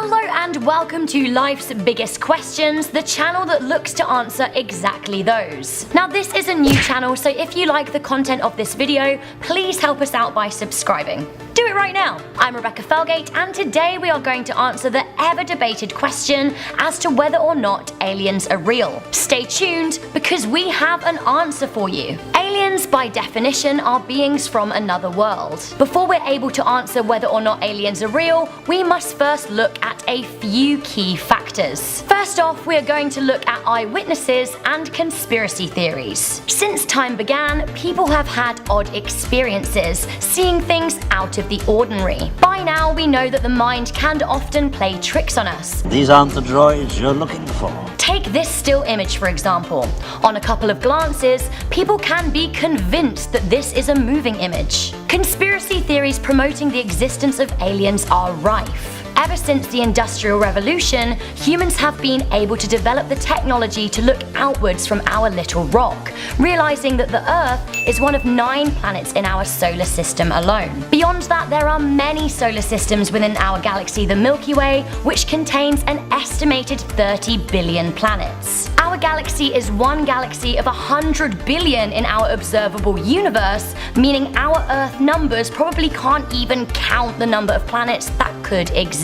Hello and welcome to Life's Biggest Questions, the channel that looks to answer exactly those. Now this is a new channel, so if you like the content of this video, please help us out by subscribing. Do it right now! I'm Rebecca Felgate, and today we are going to answer the ever-debated question as to whether or not aliens are real. Stay tuned, because we have an answer for you. Aliens, by definition, are beings from another world. Before we're able to answer whether or not aliens are real, we must first look at a few key factors. First off, we are going to look at eyewitnesses and conspiracy theories. Since time began, people have had odd experiences, seeing things out of the ordinary. By now, we know that the mind can often play tricks on us. These aren't the droids you're looking for. Take this still image for example. On a couple of glances, people can be convinced that this is a moving image. Conspiracy theories promoting the existence of aliens are rife. Ever since the Industrial Revolution, humans have been able to develop the technology to look outwards from our little rock, realizing that the Earth is one of 9 planets in our solar system alone. Beyond that, there are many solar systems within our galaxy, the Milky Way, which contains an estimated 30 billion planets. Our galaxy is one galaxy of 100 billion in our observable universe, meaning our Earth numbers probably can't even count the number of planets that could exist.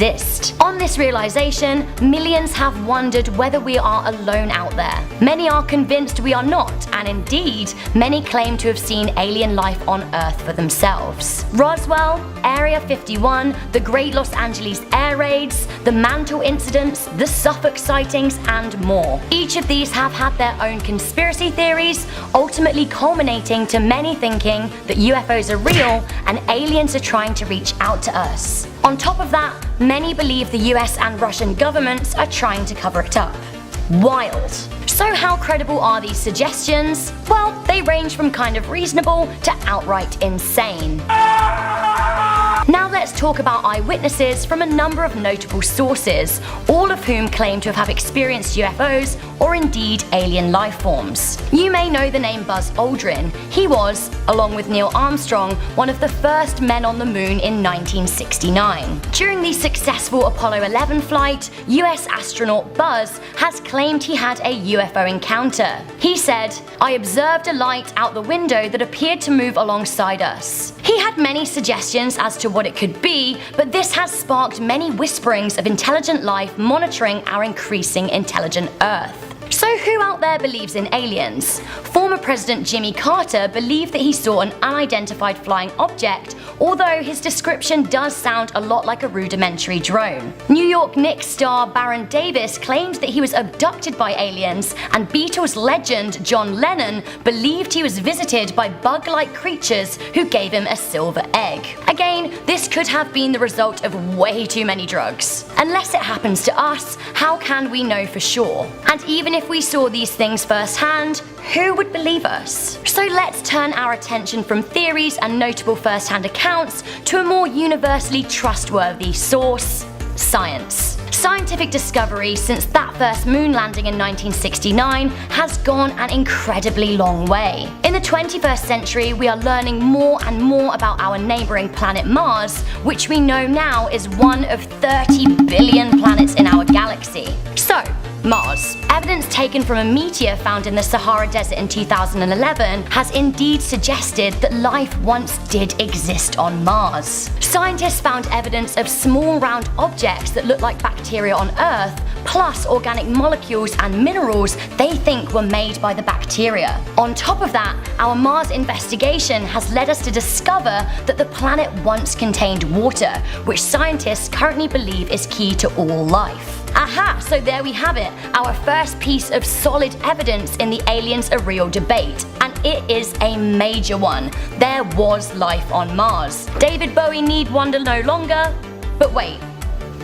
On this realization, millions have wondered whether we are alone out there. Many are convinced we are not, and indeed, many claim to have seen alien life on Earth for themselves. Roswell, Area 51, the Great Los Angeles air raids, the Mantle incidents, the Suffolk sightings, and more. Each of these have had their own conspiracy theories, ultimately culminating to many thinking that UFOs are real and aliens are trying to reach out to us. On top of that, many believe the US and Russian governments are trying to cover it up. Wild. So how credible are these suggestions? Well, they range from kind of reasonable to outright insane. Now let's talk about eyewitnesses from a number of notable sources, all of whom claim to have experienced UFOs or indeed alien life forms. You may know the name Buzz Aldrin. He was, along with Neil Armstrong, one of the first men on the moon in 1969. During the successful Apollo 11 flight, US astronaut Buzz has claimed he had a UFO encounter. He said, "I observed a light out the window that appeared to move alongside us." He had many suggestions as to what it could be, but this has sparked many whisperings of intelligent life monitoring our increasing intelligent Earth. So who out there believes in aliens? Former President Jimmy Carter believed that he saw an unidentified flying object, although his description does sound a lot like a rudimentary drone. New York Knicks star Baron Davis claimed that he was abducted by aliens, and Beatles legend John Lennon believed he was visited by bug-like creatures who gave him a silver egg. Again, this could have been the result of way too many drugs. Unless it happens to us, how can we know for sure? And even if we saw these things firsthand, who would believe us? So let's turn our attention from theories and notable first-hand accounts to a more universally trustworthy source: science. Scientific discovery since that first moon landing in 1969 has gone an incredibly long way. In the 21st century, we are learning more and more about our neighbouring planet Mars, which we know now is one of 30 billion planets in our galaxy. So, Mars. Evidence taken from a meteor found in the Sahara Desert in 2011 has indeed suggested that life once did exist on Mars. Scientists found evidence of small round objects that look like bacteria on Earth, plus organic molecules and minerals they think were made by the bacteria. On top of that, our Mars investigation has led us to discover that the planet once contained water, which scientists currently believe is key to all life. Aha, so there we have it, our first piece of solid evidence in the aliens are real debate, and it is a major one. There was life on Mars. David Bowie need wonder no longer, but wait,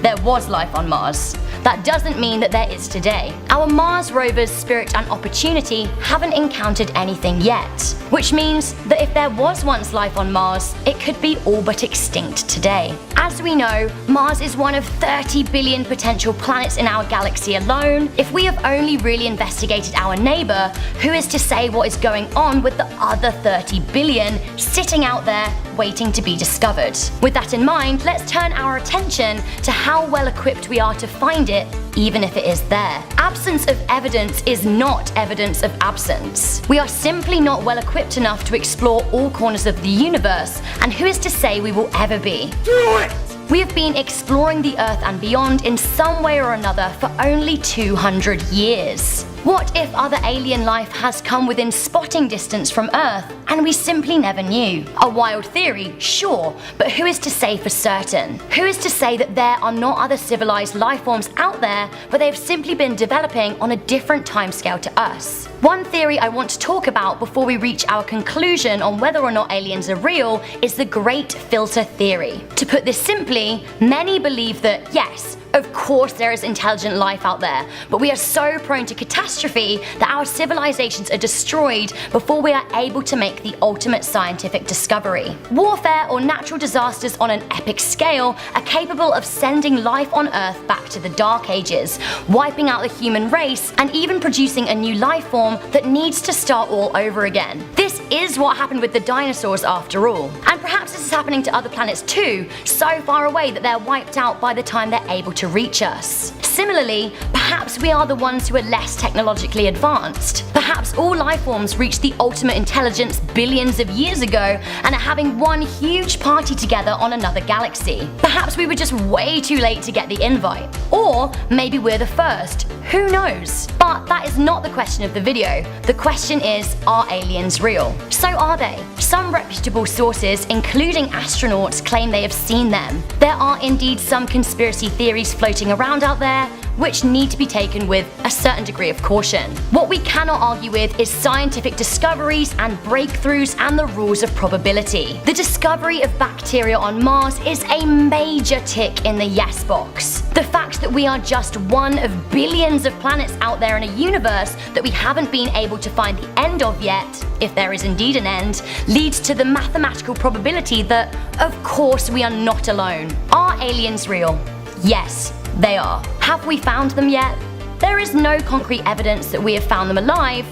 there was life on Mars. That doesn't mean that there is today. Our Mars rovers Spirit and Opportunity haven't encountered anything yet, which means that if there was once life on Mars, it could be all but extinct today. As we know, Mars is one of 30 billion potential planets in our galaxy alone. If we have only really investigated our neighbour, who is to say what is going on with the other 30 billion sitting out there waiting to be discovered. With that in mind, let's turn our attention to how well equipped we are to find it, even if it is there. Absence of evidence is not evidence of absence. We are simply not well equipped enough to explore all corners of the universe, and who is to say we will ever be? Do it! We have been exploring the Earth and beyond in some way or another for only 200 years. What if other alien life has come within spotting distance from Earth and we simply never knew? A wild theory, sure, but who is to say for certain? Who is to say that there are not other civilized life forms out there, but they have simply been developing on a different timescale to us? One theory I want to talk about before we reach our conclusion on whether or not aliens are real is the Great Filter Theory. To put this simply, many believe that yes, of course there is intelligent life out there, but we are so prone to catastrophe that our civilizations are destroyed before we are able to make the ultimate scientific discovery. Warfare or natural disasters on an epic scale are capable of sending life on Earth back to the Dark Ages, wiping out the human race and even producing a new life form that needs to start all over again. This is what happened with the dinosaurs after all. And perhaps this is happening to other planets too, so far away that they're wiped out by the time they're able to reach us. Similarly, perhaps we are the ones who are less technologically advanced. Perhaps all life forms reached the ultimate intelligence billions of years ago and are having one huge party together on another galaxy. Perhaps we were just way too late to get the invite. Or maybe we're the first. Who knows? But that is not the question of the video. The question is, are aliens real? So are they? Some reputable sources, including astronauts, claim they have seen them. There are indeed some conspiracy theories floating around out there, which need to be taken with a certain degree of caution. What we cannot argue with is scientific discoveries and breakthroughs and the rules of probability. The discovery of bacteria on Mars is a major tick in the yes box. The fact that we are just one of billions of planets out there in a universe that we haven't been able to find the end of yet, if there is indeed an end, leads to the mathematical probability that, of course, we are not alone. Are aliens real? Yes, they are. Have we found them yet? There is no concrete evidence that we have found them alive.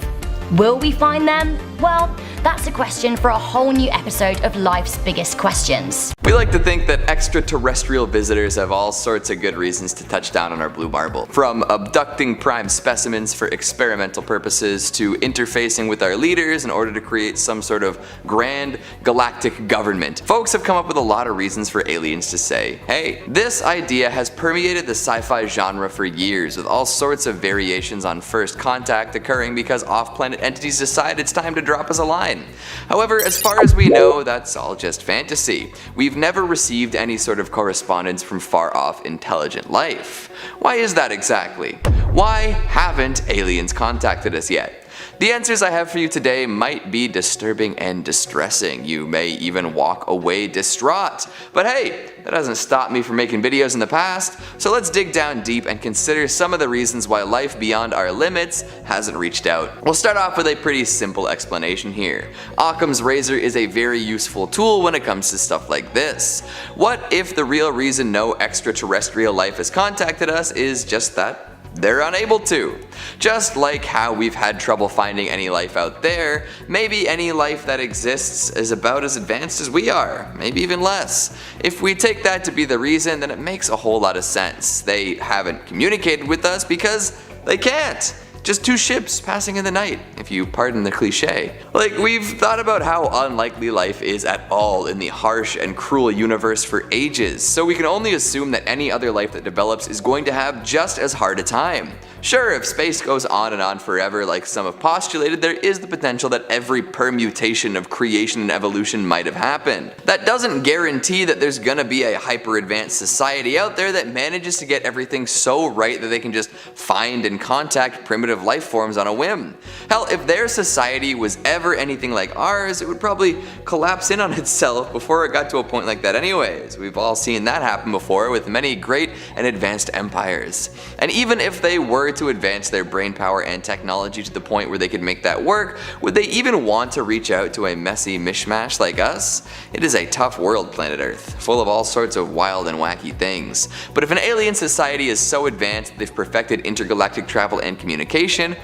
Will we find them? Well, that's a question for a whole new episode of Life's Biggest Questions. We like to think that extraterrestrial visitors have all sorts of good reasons to touch down on our blue marble. From abducting prime specimens for experimental purposes to interfacing with our leaders in order to create some sort of grand galactic government. Folks have come up with a lot of reasons for aliens to say, hey, this idea has permeated the sci-fi genre for years, with all sorts of variations on first contact occurring because off-planet entities decide it's time to drop us a line. However, as far as we know, that's all just fantasy. We've never received any sort of correspondence from far-off intelligent life. Why is that exactly? Why haven't aliens contacted us yet? The answers I have for you today might be disturbing and distressing. You may even walk away distraught. But hey, that hasn't stopped me from making videos in the past, so let's dig down deep and consider some of the reasons why life beyond our limits hasn't reached out. We'll start off with a pretty simple explanation here. Occam's razor is a very useful tool when it comes to stuff like this. What if the real reason no extraterrestrial life has contacted us is just that they're unable to? Just like how we've had trouble finding any life out there, maybe any life that exists is about as advanced as we are, maybe even less. If we take that to be the reason, then it makes a whole lot of sense. They haven't communicated with us because they can't. Just two ships passing in the night, if you pardon the cliche. Like, we've thought about how unlikely life is at all in the harsh and cruel universe for ages, so we can only assume that any other life that develops is going to have just as hard a time. Sure, if space goes on and on forever like some have postulated, there is the potential that every permutation of creation and evolution might have happened. That doesn't guarantee that there's gonna be a hyper-advanced society out there that manages to get everything so right that they can just find and contact primitive life forms on a whim. Hell, if their society was ever anything like ours, it would probably collapse in on itself before it got to a point like that anyways. We've all seen that happen before with many great and advanced empires. And even if they were to advance their brainpower and technology to the point where they could make that work, would they even want to reach out to a messy mishmash like us? It is a tough world, planet Earth, full of all sorts of wild and wacky things. But if an alien society is so advanced that they've perfected intergalactic travel and communication,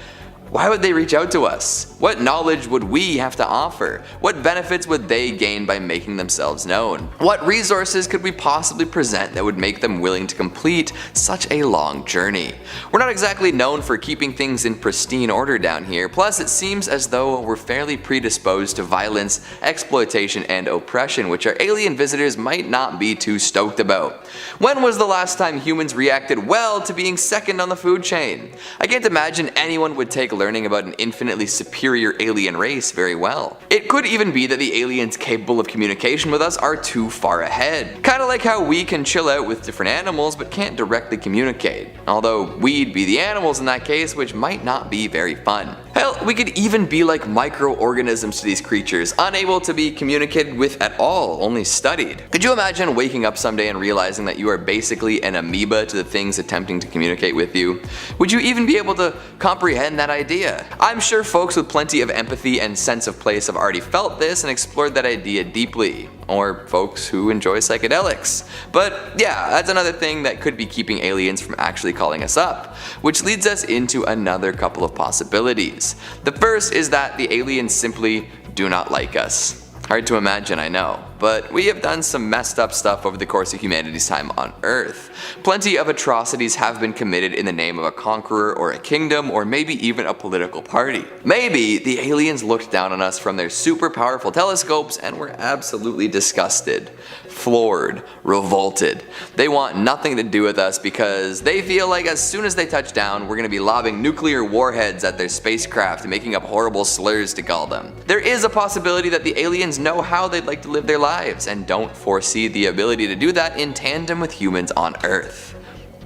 Why would they reach out to us? What knowledge would we have to offer? What benefits would they gain by making themselves known? What resources could we possibly present that would make them willing to complete such a long journey? We're not exactly known for keeping things in pristine order down here, plus it seems as though we're fairly predisposed to violence, exploitation, and oppression, which our alien visitors might not be too stoked about. When was the last time humans reacted well to being second on the food chain? I can't imagine anyone would take learning about an infinitely superior alien race very well. It could even be that the aliens capable of communication with us are too far ahead. Kinda like how we can chill out with different animals but can't directly communicate. Although we'd be the animals in that case, which might not be very fun. Hell, we could even be like microorganisms to these creatures, unable to be communicated with at all, only studied. Could you imagine waking up someday and realizing that you are basically an amoeba to the things attempting to communicate with you? Would you even be able to comprehend that idea? I'm sure folks with plenty of empathy and sense of place have already felt this and explored that idea deeply. Or folks who enjoy psychedelics. But yeah, that's another thing that could be keeping aliens from actually calling us up. Which leads us into another couple of possibilities. The first is that the aliens simply do not like us. Hard to imagine, I know, but we have done some messed up stuff over the course of humanity's time on Earth. Plenty of atrocities have been committed in the name of a conqueror or a kingdom or maybe even a political party. Maybe the aliens looked down on us from their super powerful telescopes and were absolutely disgusted, floored, revolted. They want nothing to do with us because they feel like as soon as they touch down, we're gonna be lobbing nuclear warheads at their spacecraft and making up horrible slurs to call them. There is a possibility that the aliens know how they'd like to live their lives and don't foresee the ability to do that in tandem with humans on Earth.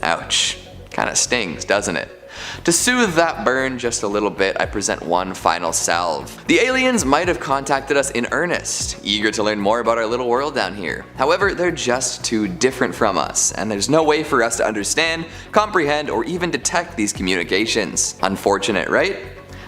Ouch. Kinda stings, doesn't it? To soothe that burn just a little bit, I present one final salve. The aliens might have contacted us in earnest, eager to learn more about our little world down here. However, they're just too different from us, and there's no way for us to understand, comprehend, or even detect these communications. Unfortunate, right?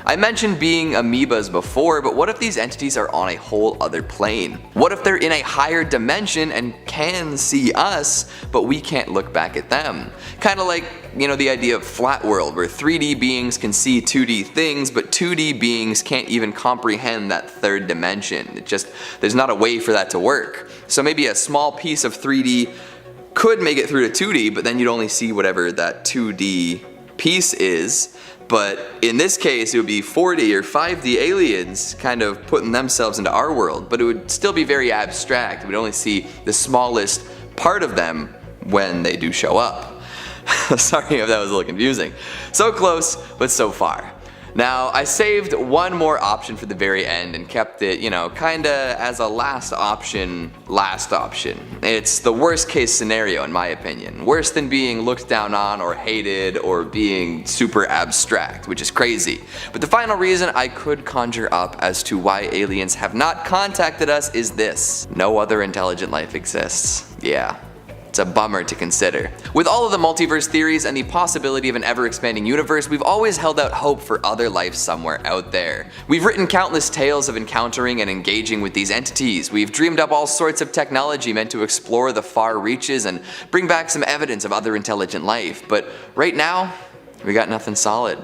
I mentioned being amoebas before, but what if these entities are on a whole other plane? What if they're in a higher dimension and can see us, but we can't look back at them? Kinda like, the idea of flat world, where 3D beings can see 2D things, but 2D beings can't even comprehend that third dimension. There's not a way for that to work. So maybe a small piece of 3D could make it through to 2D, but then you'd only see whatever that 2D piece is. But in this case, it would be 4D or 5D aliens kind of putting themselves into our world, but it would still be very abstract. We'd only see the smallest part of them when they do show up. Sorry if that was a little confusing. So close, but so far. Now, I saved one more option for the very end and kept it, kinda as a last option. It's the worst case scenario in my opinion. Worse than being looked down on or hated or being super abstract, which is crazy. But the final reason I could conjure up as to why aliens have not contacted us is this: no other intelligent life exists. Yeah. It's a bummer to consider. With all of the multiverse theories and the possibility of an ever-expanding universe, we've always held out hope for other life somewhere out there. We've written countless tales of encountering and engaging with these entities. We've dreamed up all sorts of technology meant to explore the far reaches and bring back some evidence of other intelligent life. But right now, we got nothing solid.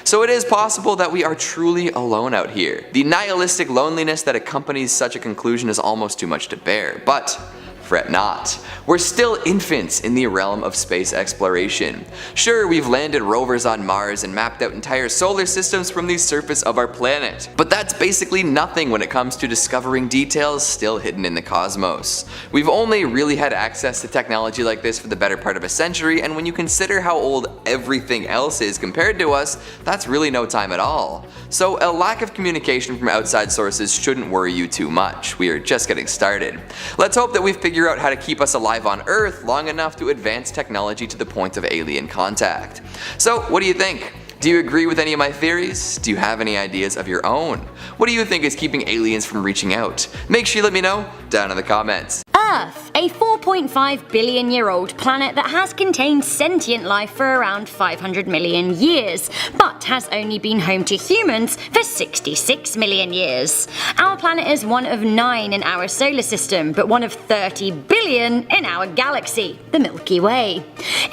So it is possible that we are truly alone out here. The nihilistic loneliness that accompanies such a conclusion is almost too much to bear, but fret not. We're still infants in the realm of space exploration. Sure, we've landed rovers on Mars and mapped out entire solar systems from the surface of our planet, but that's basically nothing when it comes to discovering details still hidden in the cosmos. We've only really had access to technology like this for the better part of a century, and when you consider how old everything else is compared to us, that's really no time at all. So a lack of communication from outside sources shouldn't worry you too much. We are just getting started. Let's hope that we've figured out how to keep us alive on Earth long enough to advance technology to the point of alien contact. So what do you think? Do you agree with any of my theories? Do you have any ideas of your own? What do you think is keeping aliens from reaching out? Make sure you let me know down in the comments. Earth, a 4.5 billion year old planet that has contained sentient life for around 500 million years, but has only been home to humans for 66 million years. Our planet is one of 9 in our solar system, but one of 30 billion in our galaxy, the Milky Way.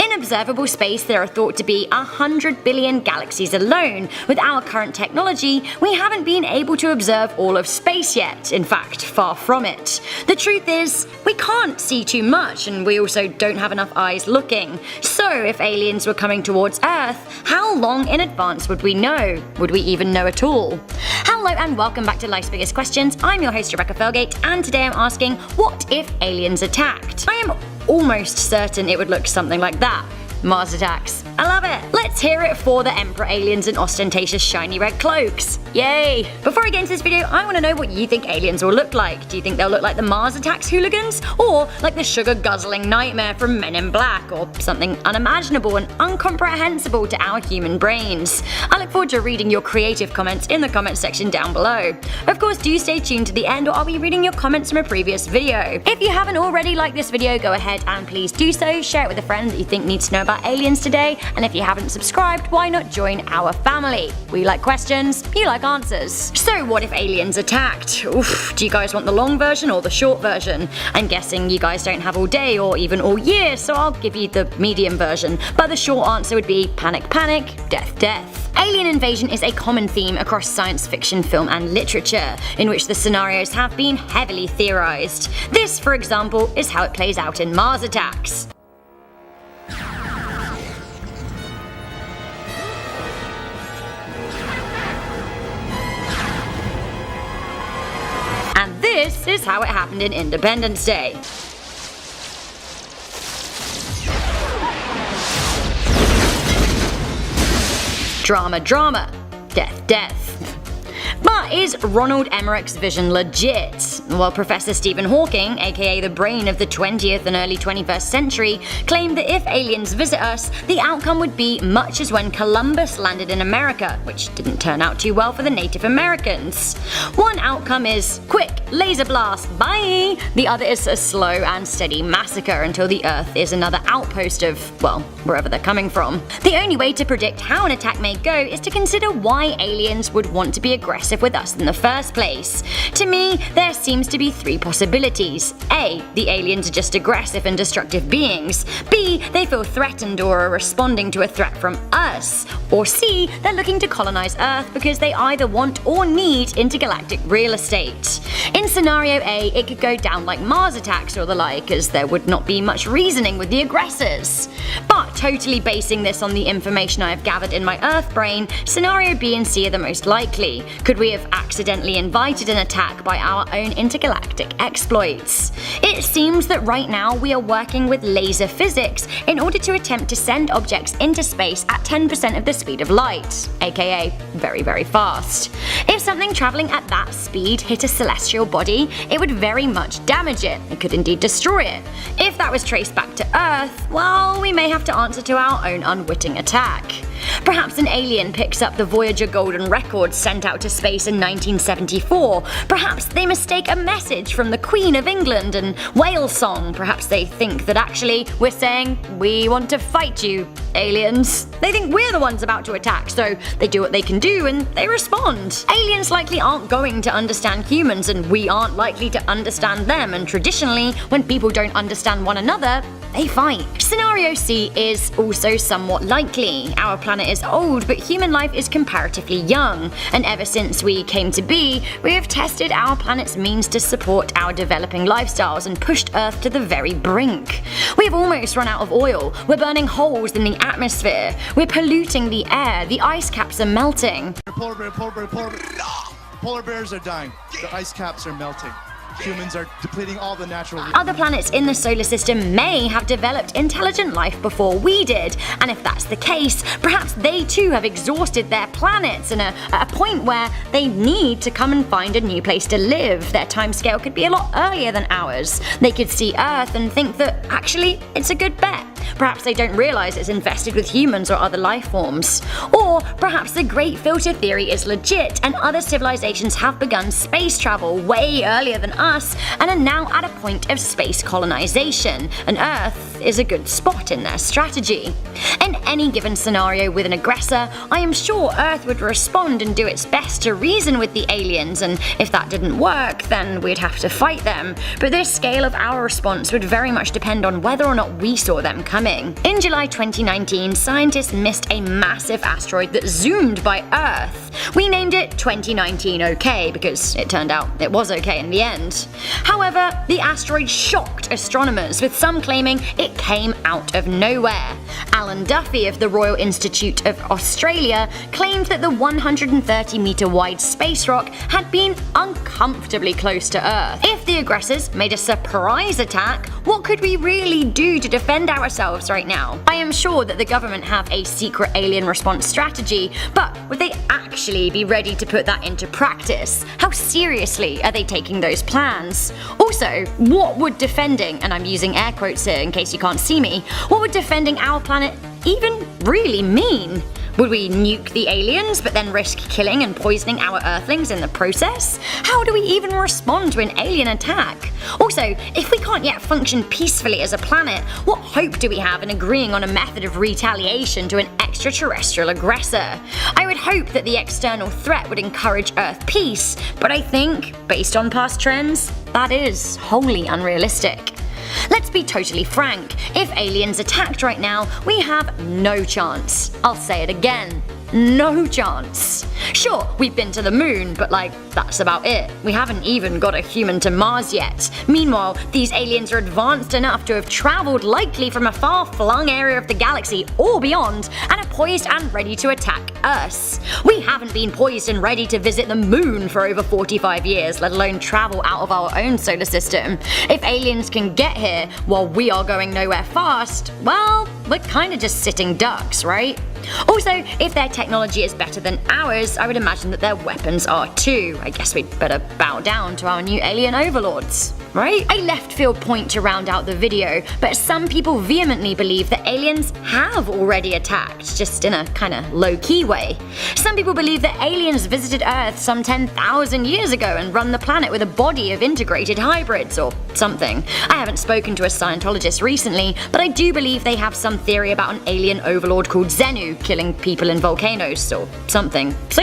In observable space, there are thought to be 100 billion galaxies alone. With our current technology, we haven't been able to observe all of space yet, in fact, far from it. The truth is, we can't see too much, and we also don't have enough eyes looking. So if aliens were coming towards Earth, how long in advance would we know? Would we even know at all? Hello and welcome back to Life's Biggest Questions. I'm your host Rebecca Felgate, and today I'm asking, what if aliens attacked? I am almost certain it would look something like that. Mars attacks. I love it! Let's hear it for the Emperor aliens in ostentatious shiny red cloaks. Yay! Before I get into this video, I want to know what you think aliens will look like. Do you think they'll look like the Mars attacks hooligans? Or like the sugar-guzzling nightmare from Men in Black? Or something unimaginable and incomprehensible to our human brains? I look forward to reading your creative comments in the comments section down below. Of course, do stay tuned to the end, or I'll be reading your comments from a previous video. If you haven't already liked this video, go ahead and please do so. Share it with a friend that you think needs to know about aliens today, and if you haven't subscribed, why not join our family? We like questions, you like answers. So what if aliens attacked? Oof, do you guys want the long version or the short version? I'm guessing you guys don't have all day or even all year, so I'll give you the medium version, but the short answer would be panic panic, death death. Alien invasion is a common theme across science fiction, film and literature, in which the scenarios have been heavily theorized. This, for example, is how it plays out in Mars attacks. And this is how it happened in Independence Day. Drama, drama. Death, death. But is Ronald Emmerich's vision legit? Well, Professor Stephen Hawking, aka the brain of the 20th and early 21st century, claimed that if aliens visit us, the outcome would be much as when Columbus landed in America, which didn't turn out too well for the Native Americans. One outcome is quick, laser blast, bye! The other is a slow and steady massacre until the Earth is another outpost of, well, wherever they're coming from. The only way to predict how an attack may go is to consider why aliens would want to be aggressive with us in the first place. To me, there seems to be 3 possibilities. A. The aliens are just aggressive and destructive beings. B. They feel threatened or are responding to a threat from us. Or C. They're looking to colonize Earth because they either want or need intergalactic real estate. In scenario A, it could go down like Mars attacks or the like, as there would not be much reasoning with the aggressors. But totally basing this on the information I have gathered in my Earth brain, scenario B and C are the most likely. Could we have accidentally invited an attack by our own intergalactic exploits? It seems that right now we are working with laser physics in order to attempt to send objects into space at 10% of the speed of light, aka very, very fast. If something travelling at that speed hit a celestial body, it would very much damage it. It could indeed destroy it. If that was traced back to Earth, well, we may have to answer to our own unwitting attack. Perhaps an alien picks up the Voyager Golden Record sent out to space in 1974. Perhaps they mistake a message from the Queen of England and whale song. Perhaps they think that actually we're saying, we want to fight you, aliens. They think we're the ones about to attack, so they do what they can do and they respond. Aliens likely aren't going to understand humans, and we aren't likely to understand them, and traditionally, when people don't understand one another, they fight. Scenario C is also somewhat likely. Our planet is old, but human life is comparatively young, and ever since we came to be, we have tested our planet's means to support our developing lifestyles and pushed Earth to the very brink. We have almost run out of oil, we're burning holes in the atmosphere, we're polluting the air, the ice caps are melting. Polar bears are dying, the ice caps are melting. Humans are depleting all the natural... Other planets in the solar system may have developed intelligent life before we did, and if that's the case, perhaps they too have exhausted their planets and are at a point where they need to come and find a new place to live. Their timescale could be a lot earlier than ours. They could see Earth and think that actually it's a good bet. Perhaps they don't realize it's infested with humans or other life forms. Or perhaps the Great Filter theory is legit and other civilizations have begun space travel way earlier than us and are now at a point of space colonization, and Earth is a good spot in their strategy. In any given scenario with an aggressor, I am sure Earth would respond and do its best to reason with the aliens, and if that didn't work, then we'd have to fight them. But the scale of our response would very much depend on whether or not we saw them coming. In July 2019, scientists missed a massive asteroid that zoomed by Earth. We named it 2019 OK because it turned out it was okay in the end. However, the asteroid shocked astronomers, with some claiming it came out of nowhere. Alan Duffy of the Royal Institute of Australia claimed that the 130-meter wide space rock had been uncomfortably close to Earth. If the aggressors made a surprise attack, what could we really do to defend ourselves right now? I am sure that the government have a secret alien response strategy, but would they actually be ready to put that into practice? How seriously are they taking those plans? Also, what would defending, and I'm using air quotes here in case you can't see me, what would defending our planet even really mean? Would we nuke the aliens but then risk killing and poisoning our Earthlings in the process? How do we even respond to an alien attack? Also, if we can't yet function peacefully as a planet, what hope do we have in agreeing on a method of retaliation to an extraterrestrial aggressor? I would hope that the external threat would encourage Earth peace, but I think, based on past trends, that is wholly unrealistic. Let's be totally frank, if aliens attacked right now, we have no chance. I'll say it again. No chance. Sure, we've been to the moon, but that's about it. We haven't even got a human to Mars yet. Meanwhile, these aliens are advanced enough to have traveled likely from a far-flung area of the galaxy or beyond, and are poised and ready to attack us. We haven't been poised and ready to visit the moon for over 45 years, let alone travel out of our own solar system. If aliens can get here while we are going nowhere fast, well, we're kinda just sitting ducks, right? Also, if their technology is better than ours, I would imagine that their weapons are too. I guess we'd better bow down to our new alien overlords, right? A left field point to round out the video, but some people vehemently believe that aliens have already attacked, just in a kinda low-key way. Some people believe that aliens visited Earth some 10,000 years ago and run the planet with a body of integrated hybrids or something. I haven't spoken to a Scientologist recently, but I do believe they have some theory about an alien overlord called Xenu killing people in volcanoes or something. So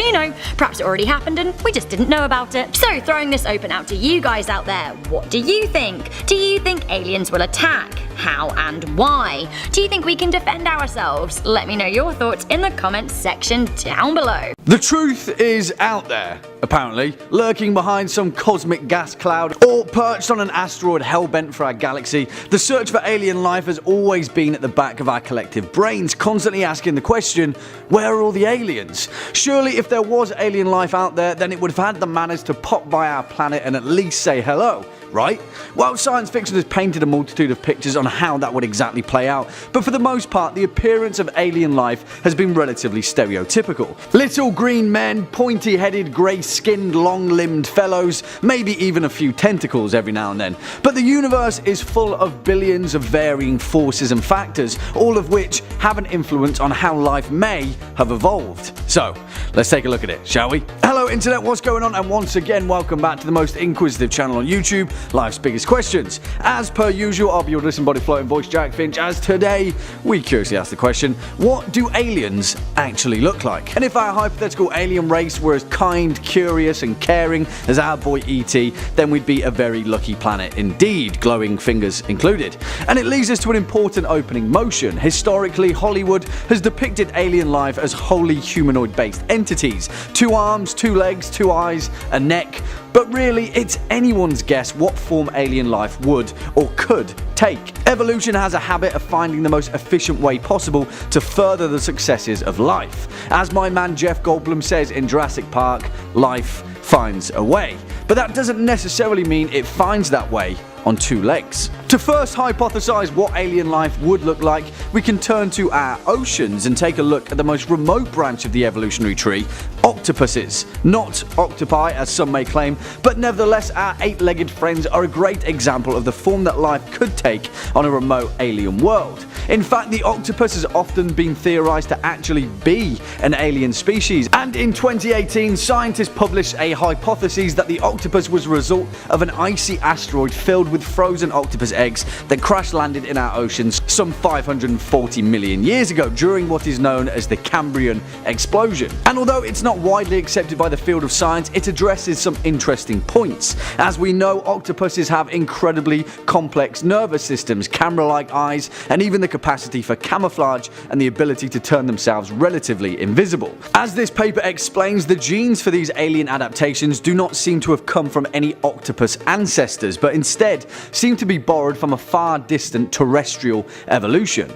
perhaps it already happened and we just didn't know about it. So throwing this open out to you guys out there, what do you think? Do you think aliens will attack? How and why? Do you think we can defend ourselves? Let me know your thoughts in the comments section down below. The truth is out there, apparently, lurking behind some cosmic gas cloud or perched on an asteroid hell-bent for our galaxy. The search for alien life has always been at the back of our collective brains, constantly asking the question, where are all the aliens? Surely if there was alien life out there, then it would have had the manners to pop by our planet and at least say hello, right? Well, science fiction has painted a multitude of pictures on how that would exactly play out, but for the most part, the appearance of alien life has been relatively stereotypical. Little green men, pointy-headed, grey-skinned, long-limbed fellows, maybe even a few tentacles every now and then. But the universe is full of billions of varying forces and factors, all of which have an influence on how life may have evolved. So, let's take a look at it, shall we? Hello internet, what's going on? And once again, welcome back to the most inquisitive channel on YouTube, Life's Biggest Questions. As per usual, I'll be your disembodied floating voice, Jack Finch, as today we curiously ask the question, what do aliens actually look like? And if our hypothetical alien race were as kind, curious and caring as our boy E.T., then we'd be a very lucky planet indeed, glowing fingers included. And it leads us to an important opening motion. Historically, Hollywood has depicted alien life as wholly humanoid-based entities. 2 arms, 2 legs, 2 eyes, a neck. But really, it's anyone's guess what form alien life would or could take. Evolution has a habit of finding the most efficient way possible to further the successes of life. As my man Jeff Goldblum says in Jurassic Park, life finds a way. But that doesn't necessarily mean it finds that way on 2 legs. To first hypothesize what alien life would look like, we can turn to our oceans and take a look at the most remote branch of the evolutionary tree, octopuses. Not octopi, as some may claim, but nevertheless our eight-legged friends are a great example of the form that life could take on a remote alien world. In fact, the octopus has often been theorized to actually be an alien species, and in 2018 scientists published a hypothesis that the octopus was a result of an icy asteroid filled with frozen octopus eggs that crash landed in our oceans some 540 million years ago during what is known as the Cambrian explosion. And although it's not widely accepted by the field of science, it addresses some interesting points. As we know, octopuses have incredibly complex nervous systems, camera-like eyes, and even the capacity for camouflage and the ability to turn themselves relatively invisible. As this paper explains, the genes for these alien adaptations do not seem to have come from any octopus ancestors, but instead seem to be borrowed from a far distant terrestrial evolution.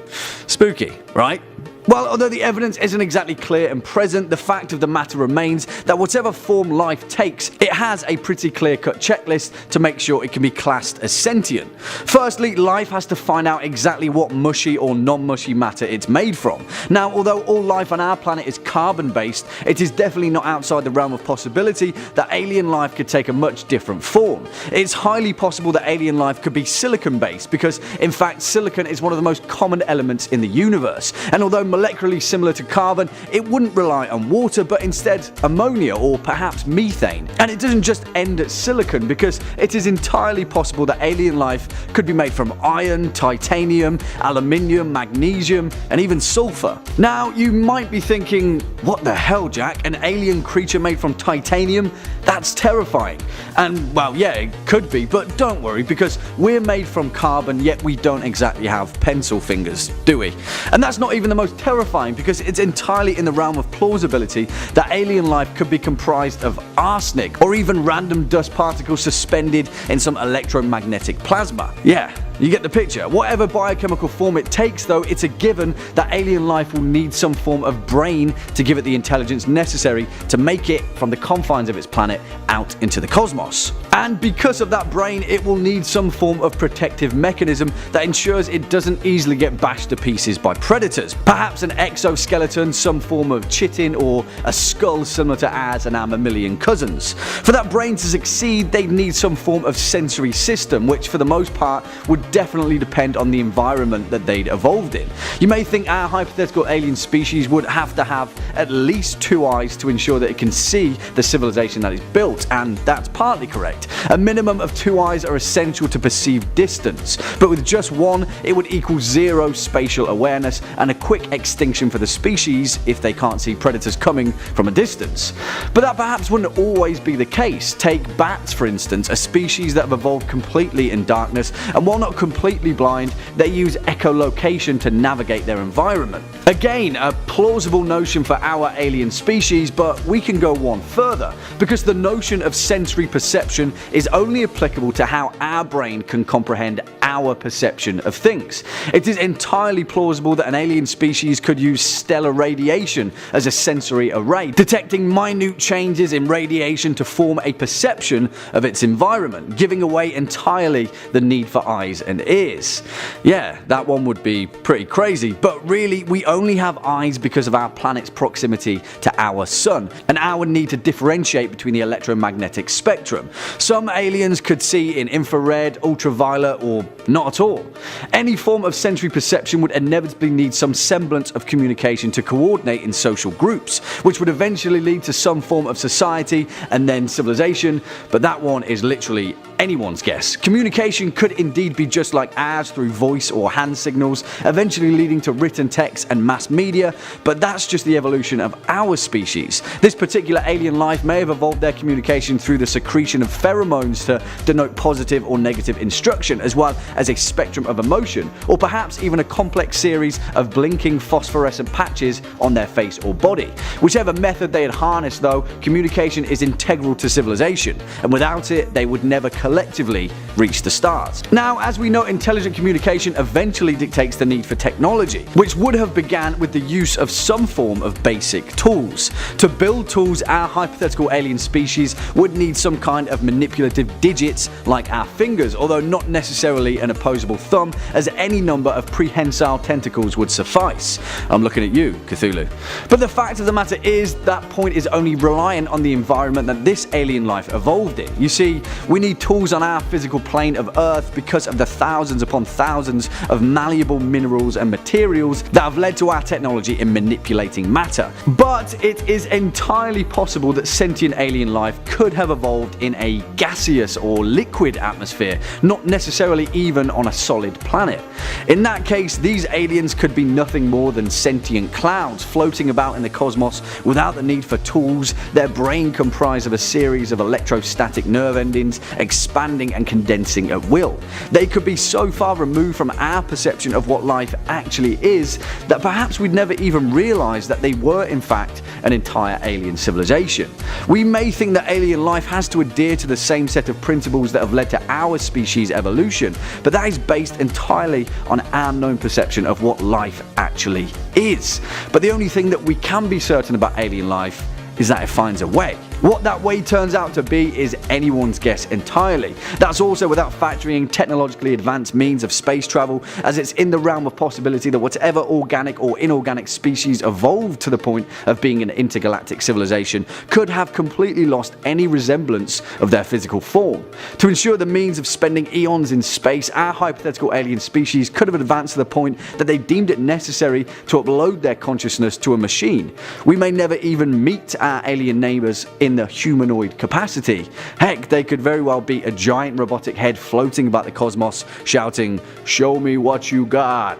Spooky, right? Well, although the evidence isn't exactly clear and present, the fact of the matter remains that whatever form life takes, it has a pretty clear-cut checklist to make sure it can be classed as sentient. Firstly, life has to find out exactly what mushy or non-mushy matter it's made from. Now, although all life on our planet is carbon-based, it is definitely not outside the realm of possibility that alien life could take a much different form. It's highly possible that alien life could be silicon-based because, in fact, silicon is one of the most common elements in the universe, and although molecularly similar to carbon, it wouldn't rely on water but instead ammonia or perhaps methane. And it doesn't just end at silicon, because it is entirely possible that alien life could be made from iron, titanium, aluminium, magnesium, and even sulfur. Now, you might be thinking, what the hell, Jack? An alien creature made from titanium? That's terrifying. And well, yeah, it could be, but don't worry, because we're made from carbon, yet we don't exactly have pencil fingers, do we? And that's not even the most terrifying, because it's entirely in the realm of plausibility that alien life could be comprised of arsenic or even random dust particles suspended in some electromagnetic plasma. Yeah, you get the picture. Whatever biochemical form it takes, though, it's a given that alien life will need some form of brain to give it the intelligence necessary to make it from the confines of its planet out into the cosmos. And because of that brain, it will need some form of protective mechanism that ensures it doesn't easily get bashed to pieces by predators. Perhaps an exoskeleton, some form of chitin, or a skull similar to ours and our mammalian cousins. For that brain to succeed, they'd need some form of sensory system, which for the most part would definitely depend on the environment that they'd evolved in. You may think our hypothetical alien species would have to have at least two eyes to ensure that it can see the civilization that is built, and that's partly correct. A minimum of two eyes are essential to perceive distance, but with just one, it would equal zero spatial awareness and a quick extinction for the species if they can't see predators coming from a distance. But that perhaps wouldn't always be the case. Take bats, for instance, a species that have evolved completely in darkness, and while not completely blind, they use echolocation to navigate their environment. Again, a plausible notion for our alien species, but we can go one further, because the notion of sensory perception is only applicable to how our brain can comprehend our perception of things. It is entirely plausible that an alien species could use stellar radiation as a sensory array, detecting minute changes in radiation to form a perception of its environment, giving away entirely the need for eyes and ears. Yeah, that one would be pretty crazy, but really we only have eyes because of our planet's proximity to our sun and our need to differentiate between the electromagnetic spectrum. Some aliens could see in infrared, ultraviolet, or not at all. Any form of sensory perception would inevitably need some semblance of communication to coordinate in social groups, which would eventually lead to some form of society and then civilization, but that one is literally anyone's guess. Communication could indeed be just like ours through voice or hand signals, eventually leading to written text and mass media, but that's just the evolution of our species. This particular alien life may have evolved their communication through the secretion of pheromones to denote positive or negative instruction, as well as a spectrum of emotion, or perhaps even a complex series of blinking phosphorescent patches on their face or body. Whichever method they had harnessed, though, communication is integral to civilization, and without it, they would never collectively reach the stars. Now, as we know, intelligent communication eventually dictates the need for technology, which would have began with the use of some form of basic tools. To build tools, our hypothetical alien species would need some kind of manipulative digits like our fingers, although not necessarily feet and opposable thumb, as any number of prehensile tentacles would suffice. I'm looking at you, Cthulhu. But the fact of the matter is, that point is only reliant on the environment that this alien life evolved in. You see, we need tools on our physical plane of Earth because of the thousands upon thousands of malleable minerals and materials that have led to our technology in manipulating matter. But it is entirely possible that sentient alien life could have evolved in a gaseous or liquid atmosphere, not necessarily even on a solid planet. In that case, these aliens could be nothing more than sentient clouds floating about in the cosmos without the need for tools, their brain comprised of a series of electrostatic nerve endings expanding and condensing at will. They could be so far removed from our perception of what life actually is that perhaps we'd never even realize that they were in fact an entire alien civilization. We may think that alien life has to adhere to the same set of principles that have led to our species' evolution, but that is based entirely on our known perception of what life actually is. But the only thing that we can be certain about alien life is that it finds a way. What that way turns out to be is anyone's guess entirely. That's also without factoring technologically advanced means of space travel, as it's in the realm of possibility that whatever organic or inorganic species evolved to the point of being an intergalactic civilization could have completely lost any resemblance of their physical form. To ensure the means of spending eons in space, our hypothetical alien species could have advanced to the point that they deemed it necessary to upload their consciousness to a machine. We may never even meet our alien neighbors in the humanoid capacity. Heck, they could very well be a giant robotic head floating about the cosmos shouting, "Show me what you got."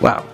Wow,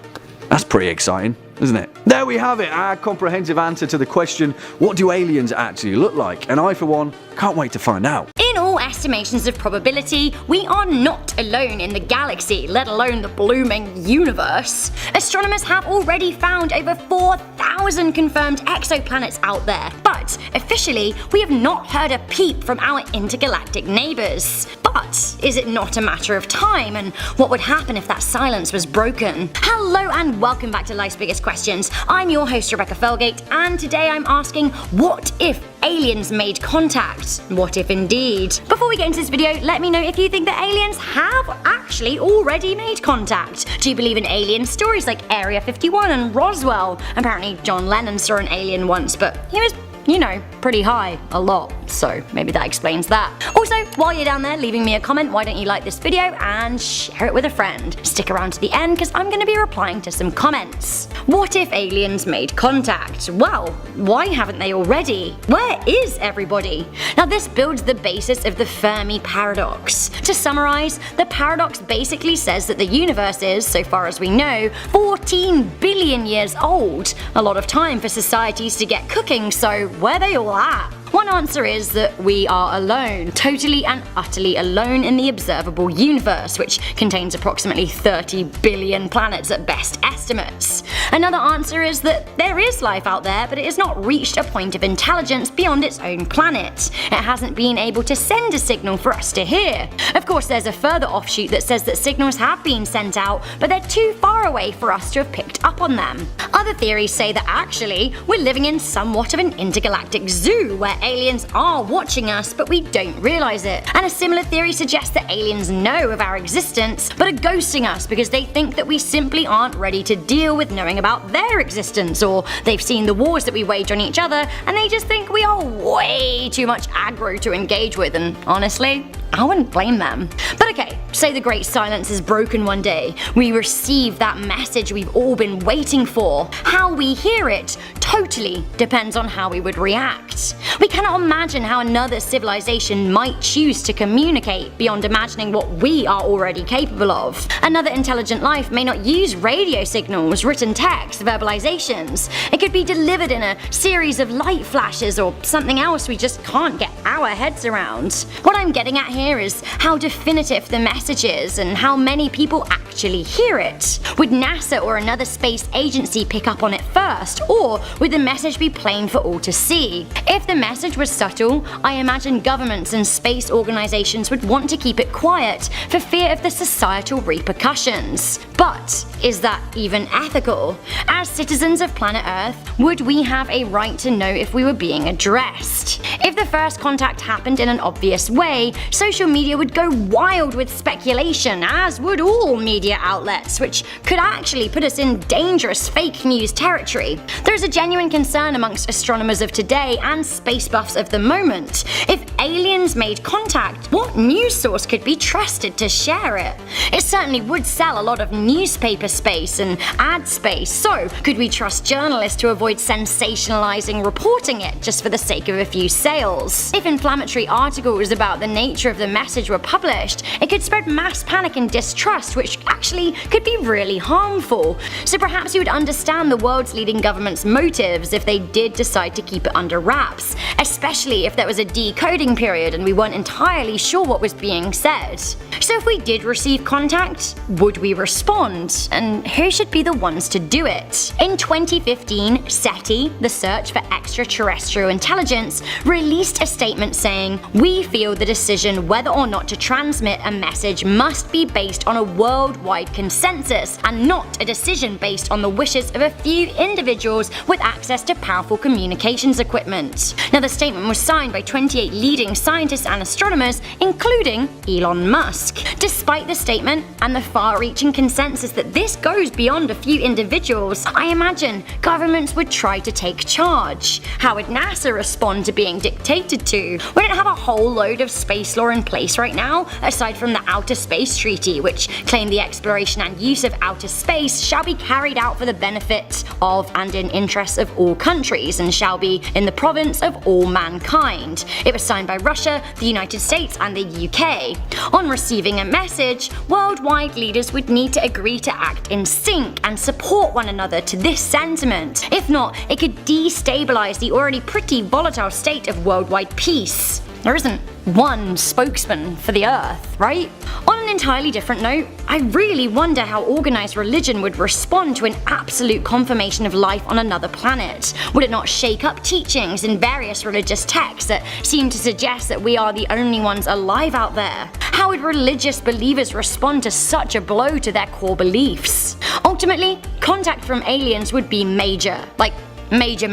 that's pretty exciting, isn't it? There we have it, our comprehensive answer to the question, what do aliens actually look like? And I, for one, can't wait to find out. In all estimations of probability, we are not alone in the galaxy, let alone the blooming universe. Astronomers have already found over 4,000 confirmed exoplanets out there, but officially, we have not heard a peep from our intergalactic neighbours. But is it not a matter of time, and what would happen if that silence was broken? Hello and welcome back to Life's Biggest Questions. I'm your host Rebecca Felgate, and today I'm asking, what if aliens made contact? What if indeed? Before we get into this video, let me know if you think that aliens have actually already made contact. Do you believe in alien stories like Area 51 and Roswell? Apparently John Lennon saw an alien once, but he was, you know, pretty high a lot, so maybe that explains that. Also, while you're down there leaving me a comment, why don't you like this video and share it with a friend? Stick around to the end because I'm going to be replying to some comments. What if aliens made contact? Well, why haven't they already? Where is everybody? Now this builds the basis of the Fermi paradox. To summarize, the paradox basically says that the universe is, so far as we know, 14 billion years old. A lot of time for societies to get cooking, so where are they all at? One answer is that we are alone, totally and utterly alone in the observable universe, which contains approximately 30 billion planets at best estimates. Another answer is that there is life out there, but it has not reached a point of intelligence beyond its own planet. It hasn't been able to send a signal for us to hear. Of course, there's a further offshoot that says that signals have been sent out, but they're too far away for us to have picked up on them. Other theories say that actually, we're living in somewhat of an intergalactic zoo where aliens are watching us, but we don't realize it. And a similar theory suggests that aliens know of our existence, but are ghosting us because they think that we simply aren't ready to deal with knowing about their existence, or they've seen the wars that we wage on each other and they just think we are way too much aggro to engage with, and honestly, I wouldn't blame them. But okay, say the great silence is broken one day. We receive that message we've all been waiting for. How we hear it totally depends on how we would react. We cannot imagine how another civilization might choose to communicate beyond imagining what we are already capable of. Another intelligent life may not use radio signals, written text, verbalizations. It could be delivered in a series of light flashes or something else we just can't get our heads around. What I'm getting at here is how definitive the message is and how many people actually hear it. Would NASA or another space agency pick up on it first, or would the message be plain for all to see? If the message was subtle, I imagine governments and space organizations would want to keep it quiet for fear of the societal repercussions. But is that even ethical? As citizens of planet Earth, would we have a right to know if we were being addressed? If the first contact contact happened in an obvious way, social media would go wild with speculation, as would all media outlets, which could actually put us in dangerous fake news territory. There is a genuine concern amongst astronomers of today and space buffs of the moment. If aliens made contact, what news source could be trusted to share it? It certainly would sell a lot of newspaper space and ad space, so could we trust journalists to avoid sensationalizing reporting it just for the sake of a few sales? If inflammatory articles about the nature of the message were published, it could spread mass panic and distrust, which actually could be really harmful. So perhaps you would understand the world's leading government's motives if they did decide to keep it under wraps, especially if there was a decoding period and we weren't entirely sure what was being said. So if we did receive contact, would we respond? And who should be the ones to do it? In 2015, SETI, the Search for Extraterrestrial Intelligence, released a statement saying, "We feel the decision whether or not to transmit a message must be based on a worldwide consensus and not a decision based on the wishes of a few individuals with access to powerful communications equipment." Now, the statement was signed by 28 leading scientists and astronomers, including Elon Musk. Despite the statement and the far-reaching consensus that this goes beyond a few individuals, I imagine governments would try to take charge. How would NASA respond to being dictated to? We don't have a whole load of space law in place right now, aside from the Outer Space Treaty, which claimed the exploration and use of outer space shall be carried out for the benefit of and in interests of all countries, and shall be in the province of all mankind. It was signed by Russia, the United States, and the UK. On receiving a message, worldwide leaders would need to agree to act in sync and support one another to this sentiment. If not, it could destabilize the already pretty volatile state of worldwide peace. There isn't one spokesman for the Earth, right? On an entirely different note, I really wonder how organized religion would respond to an absolute confirmation of life on another planet. Would it not shake up teachings in various religious texts that seem to suggest that we are the only ones alive out there? How would religious believers respond to such a blow to their core beliefs? Ultimately, contact from aliens would be major. Like, major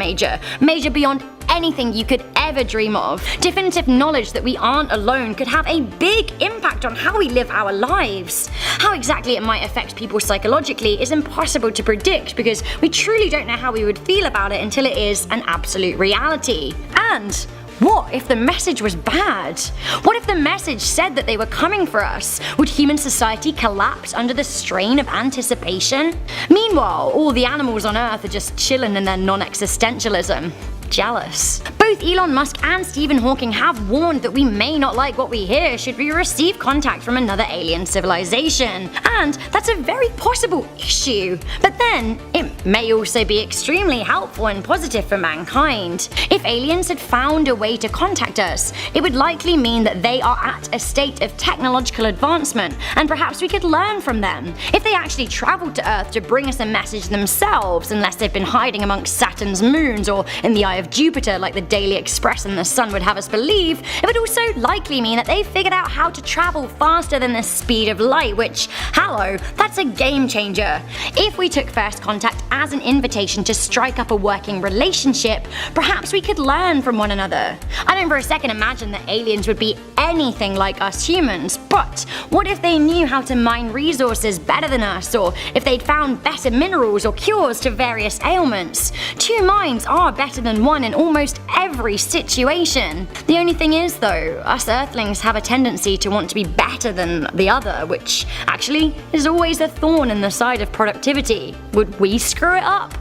beyond anything you could ever dream of. Definitive knowledge that we aren't alone could have a big impact on how we live our lives. How exactly it might affect people psychologically is impossible to predict, because we truly don't know how we would feel about it until it is an absolute reality. And what if the message was bad? What if the message said that they were coming for us? Would human society collapse under the strain of anticipation? Meanwhile, all the animals on Earth are just chilling in their non-existentialism. Jealous. Both Elon Musk and Stephen Hawking have warned that we may not like what we hear should we receive contact from another alien civilization. And that's a very possible issue. But then, it may also be extremely helpful and positive for mankind. If aliens had found a way to contact us, it would likely mean that they are at a state of technological advancement, and perhaps we could learn from them. If they actually traveled to Earth to bring us a message themselves, unless they've been hiding amongst Saturn's moons or in the eye of Jupiter like the Daily Express and the Sun would have us believe, it would also likely mean that they figured out how to travel faster than the speed of light, which, hello, that's a game changer. If we took first contact as an invitation to strike up a working relationship, perhaps we could learn from one another. I don't for a second imagine that aliens would be anything like us humans, but what if they knew how to mine resources better than us, or if they'd found better minerals or cures to various ailments? Two minds are better than one in almost every situation. The only thing is though, us Earthlings have a tendency to want to be better than the other, which actually is always a thorn in the side of productivity. Would we screw it up?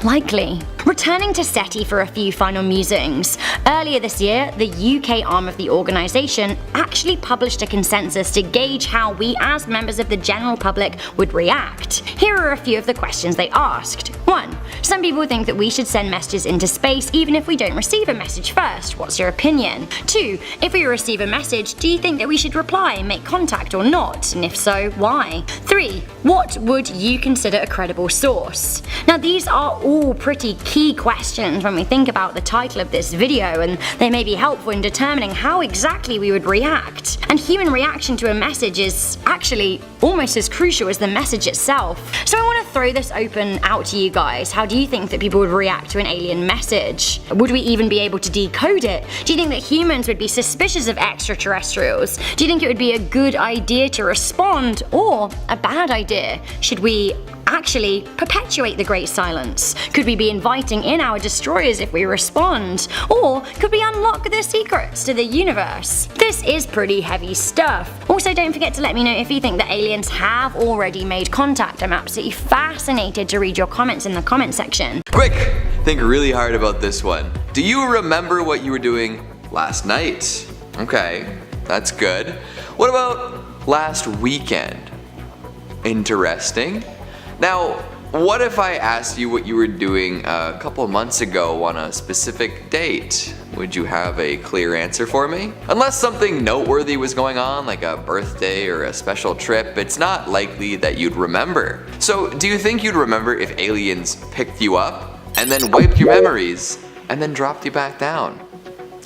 Likely. Returning to SETI for a few final musings. Earlier this year, the UK arm of the organisation actually published a consensus to gauge how we as members of the general public would react. Here are a few of the questions they asked. 1. Some people think that we should send messages into space even if we don't receive a message first. What's your opinion? 2. If we receive a message, do you think that we should reply and make contact or not? And if so, why? 3. What would you consider a credible source? Now these are all pretty key questions when we think about the title of this video, and they may be helpful in determining how exactly we would react. And human reaction to a message is actually almost as crucial as the message itself. So I want to throw this open out to you guys. How do you think that people would react to an alien message? Would we even be able to decode it? Do you think that humans would be suspicious of extraterrestrials? Do you think it would be a good idea to respond, or a bad idea? Should we actually perpetuate the Great Silence? Could we be inviting in our destroyers if we respond? Or could we unlock the secrets to the universe? This is pretty heavy stuff. Also, don't forget to let me know if you think that aliens have already made contact. I'm absolutely fascinated to read your comments in the comment section. Quick! Think really hard about this one. Do you remember what you were doing last night? Okay, that's good. What about last weekend? Interesting. Now, what if I asked you what you were doing a couple months ago on a specific date? Would you have a clear answer for me? Unless something noteworthy was going on, like a birthday or a special trip, it's not likely that you'd remember. So, do you think you'd remember if aliens picked you up and then wiped your memories and then dropped you back down?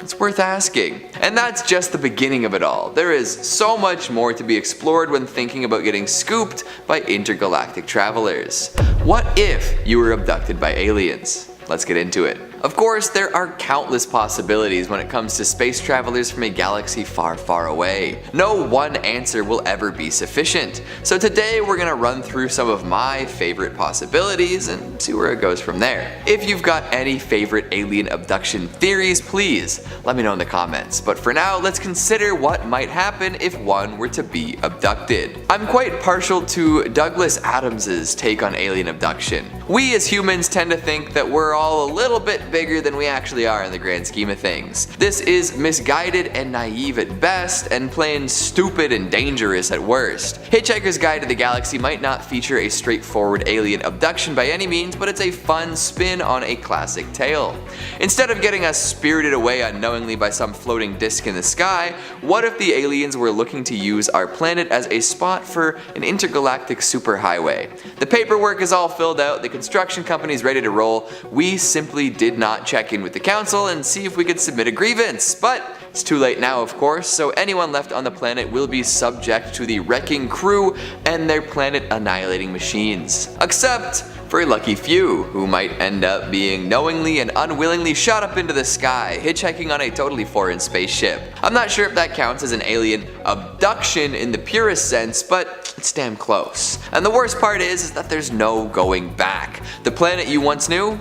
It's worth asking. And that's just the beginning of it all. There is so much more to be explored when thinking about getting scooped by intergalactic travelers. What if you were abducted by aliens? Let's get into it. Of course, there are countless possibilities when it comes to space travelers from a galaxy far, far away. No one answer will ever be sufficient. So today we're gonna run through some of my favorite possibilities and see where it goes from there. If you've got any favorite alien abduction theories, please let me know in the comments. But for now, let's consider what might happen if one were to be abducted. I'm quite partial to Douglas Adams's take on alien abduction. We as humans tend to think that we're all a little bit bigger than we actually are in the grand scheme of things. This is misguided and naive at best, and plain stupid and dangerous at worst. Hitchhiker's Guide to the Galaxy might not feature a straightforward alien abduction by any means, but it's a fun spin on a classic tale. Instead of getting us spirited away unknowingly by some floating disc in the sky, what if the aliens were looking to use our planet as a spot for an intergalactic superhighway? The paperwork is all filled out, the construction company's ready to roll. We simply did not check in with the council and see if we could submit a grievance, but it's too late now, of course, so anyone left on the planet will be subject to the wrecking crew and their planet annihilating machines. Except for a lucky few, who might end up being knowingly and unwillingly shot up into the sky, hitchhiking on a totally foreign spaceship. I'm not sure if that counts as an alien abduction in the purest sense, but it's damn close. And the worst part is that there's no going back. The planet you once knew,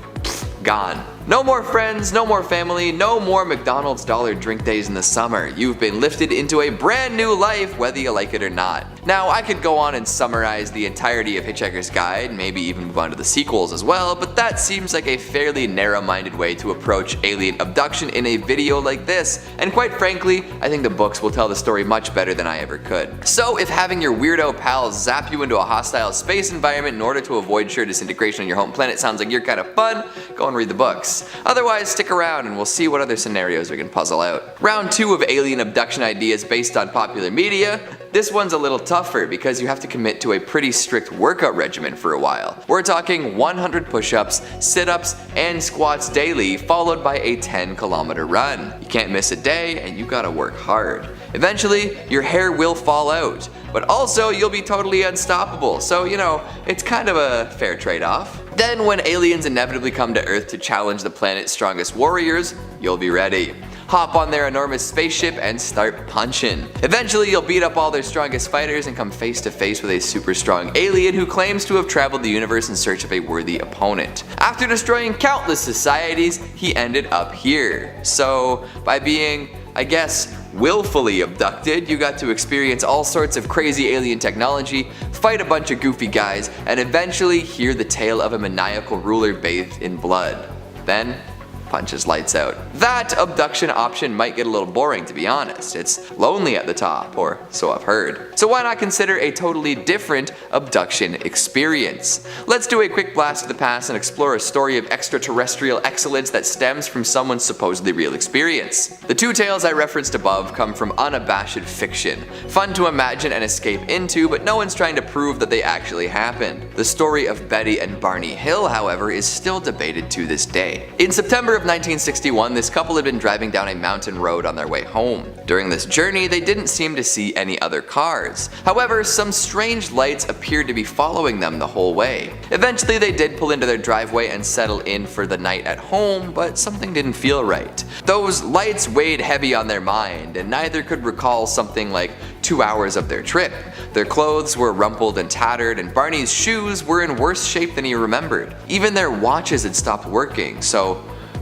gone. No more friends, no more family, no more McDonald's dollar drink days in the summer. You've been lifted into a brand new life, whether you like it or not. Now, I could go on and summarize the entirety of Hitchhiker's Guide, maybe even move on to the sequels as well, but that seems like a fairly narrow-minded way to approach alien abduction in a video like this, and quite frankly, I think the books will tell the story much better than I ever could. So if having your weirdo pals zap you into a hostile space environment in order to avoid sheer disintegration on your home planet sounds like you're kind of fun, go and read the books. Otherwise, stick around and we'll see what other scenarios we can puzzle out. Round 2 of alien abduction ideas based on popular media. This one's a little tougher because you have to commit to a pretty strict workout regimen for a while. We're talking 100 push-ups, sit-ups, and squats daily, followed by a 10-kilometer run. You can't miss a day, and you gotta work hard. Eventually, your hair will fall out, but also you'll be totally unstoppable, so you know, it's kind of a fair trade-off. Then when aliens inevitably come to Earth to challenge the planet's strongest warriors, you'll be ready. Hop on their enormous spaceship and start punching. Eventually you'll beat up all their strongest fighters and come face to face with a super strong alien who claims to have traveled the universe in search of a worthy opponent. After destroying countless societies, he ended up here. So by being, I guess, willfully abducted, you got to experience all sorts of crazy alien technology, fight a bunch of goofy guys, and eventually hear the tale of a maniacal ruler bathed in blood. Then, punches lights out. That abduction option might get a little boring, to be honest. It's lonely at the top, or so I've heard. So why not consider a totally different abduction experience? Let's do a quick blast to the past and explore a story of extraterrestrial excellence that stems from someone's supposedly real experience. The two tales I referenced above come from unabashed fiction, fun to imagine and escape into, but no one's trying to prove that they actually happened. The story of Betty and Barney Hill, however, is still debated to this day. In September of 1961, this couple had been driving down a mountain road on their way home. During this journey, they didn't seem to see any other cars. However, some strange lights appeared to be following them the whole way. Eventually, they did pull into their driveway and settle in for the night at home, but something didn't feel right. Those lights weighed heavy on their mind, and neither could recall something like 2 hours of their trip. Their clothes were rumpled and tattered, and Barney's shoes were in worse shape than he remembered. Even their watches had stopped working, so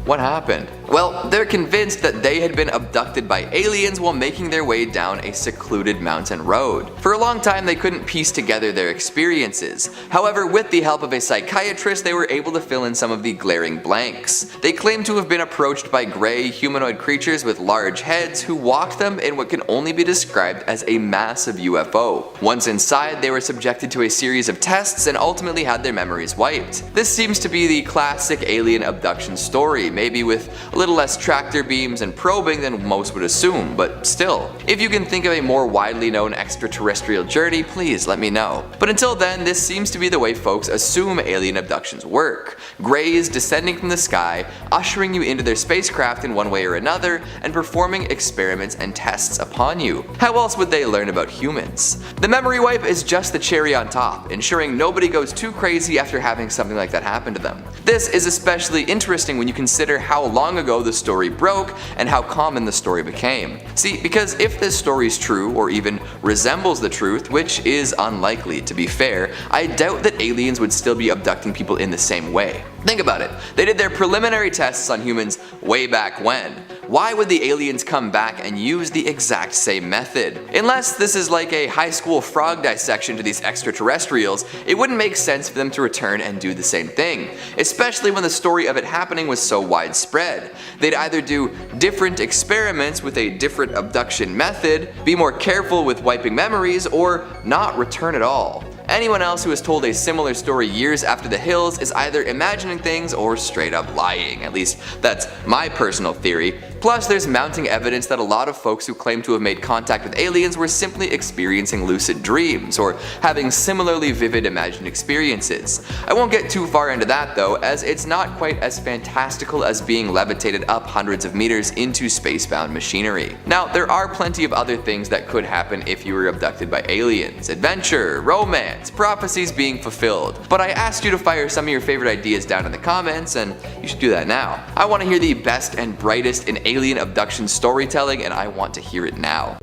what happened? Well, they're convinced that they had been abducted by aliens while making their way down a secluded mountain road. For a long time, they couldn't piece together their experiences. However, with the help of a psychiatrist, they were able to fill in some of the glaring blanks. They claim to have been approached by gray, humanoid creatures with large heads who walked them in what can only be described as a massive UFO. Once inside, they were subjected to a series of tests and ultimately had their memories wiped. This seems to be the classic alien abduction story, maybe with a little less tractor beams and probing than most would assume, but still. If you can think of a more widely known extraterrestrial journey, please let me know. But until then, this seems to be the way folks assume alien abductions work. Greys descending from the sky, ushering you into their spacecraft in one way or another, and performing experiments and tests upon you. How else would they learn about humans? The memory wipe is just the cherry on top, ensuring nobody goes too crazy after having something like that happen to them. This is especially interesting when you consider how long ago the story broke and how common the story became. See, because if this story is true or even resembles the truth, which is unlikely to be fair, I doubt that aliens would still be abducting people in the same way. Think about it. They did their preliminary tests on humans way back when. Why would the aliens come back and use the exact same method? Unless this is like a high school frog dissection to these extraterrestrials, it wouldn't make sense for them to return and do the same thing, especially when the story of it happening was so widespread. They'd either do different experiments with a different abduction method, be more careful with wiping memories, or not return at all. Anyone else who has told a similar story years after the Hills is either imagining things or straight up lying. At least that's my personal theory. Plus, there's mounting evidence that a lot of folks who claim to have made contact with aliens were simply experiencing lucid dreams or having similarly vivid imagined experiences. I won't get too far into that though, as it's not quite as fantastical as being levitated up hundreds of meters into spacebound machinery. Now, there are plenty of other things that could happen if you were abducted by aliens. Adventure, romance, prophecies being fulfilled. But I asked you to fire some of your favorite ideas down in the comments, and you should do that now. I want to hear the best and brightest in alien abduction storytelling, and I want to hear it now.